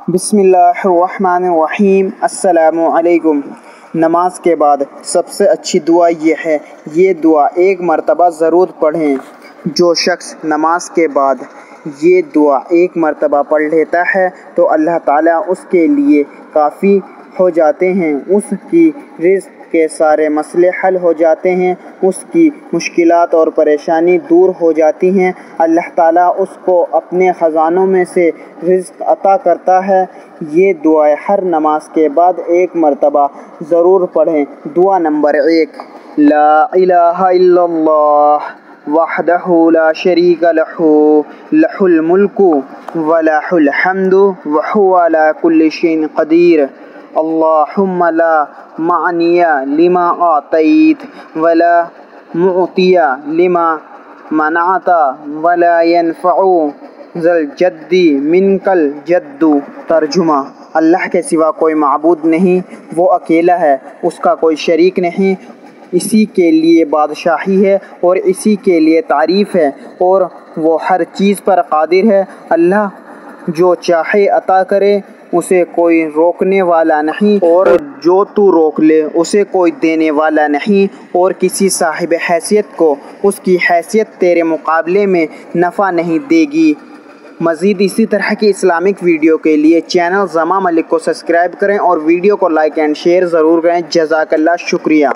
بسم اللہ الرحمن الرحیم۔ السلام علیکم۔ نماز کے بعد سب سے اچھی دعا یہ ہے، یہ دعا ایک مرتبہ ضرور پڑھیں۔ جو شخص نماز کے بعد یہ دعا ایک مرتبہ پڑھ لیتا ہے تو اللہ تعالیٰ اس کے لیے کافی ہو جاتے ہیں، اس کی رزق کے سارے مسئلے حل ہو جاتے ہیں، اس کی مشکلات اور پریشانی دور ہو جاتی ہیں، اللہ تعالیٰ اس کو اپنے خزانوں میں سے رزق عطا کرتا ہے۔ یہ دعائیں ہر نماز کے بعد ایک مرتبہ ضرور پڑھیں۔ دعا نمبر 1، لا الہ الا اللہ وحدہ لا شریک لہ لہ الملک ولہ الحمد وہو علی کل شیء قدیر، اللہم لا معنی لما اعطیت ولا معطی لما منعت ولا ينفع ذا الجد منک الجد۔ ترجمہ: اللہ کے سوا کوئی معبود نہیں، وہ اکیلا ہے، اس کا کوئی شریک نہیں، اسی کے لیے بادشاہی ہے اور اسی کے لیے تعریف ہے، اور وہ ہر چیز پر قادر ہے۔ اللہ جو چاہے عطا کرے، اسے کوئی روکنے والا نہیں، اور جو تو روک لے اسے کوئی دینے والا نہیں، اور کسی صاحب حیثیت کو اس کی حیثیت تیرے مقابلے میں نفع نہیں دے گی۔ مزید اسی طرح کی اسلامک ویڈیو کے لیے چینل زماں ملک کو سبسکرائب کریں اور ویڈیو کو لائک اینڈ شیئر ضرور کریں۔ جزاک اللہ، شکریہ۔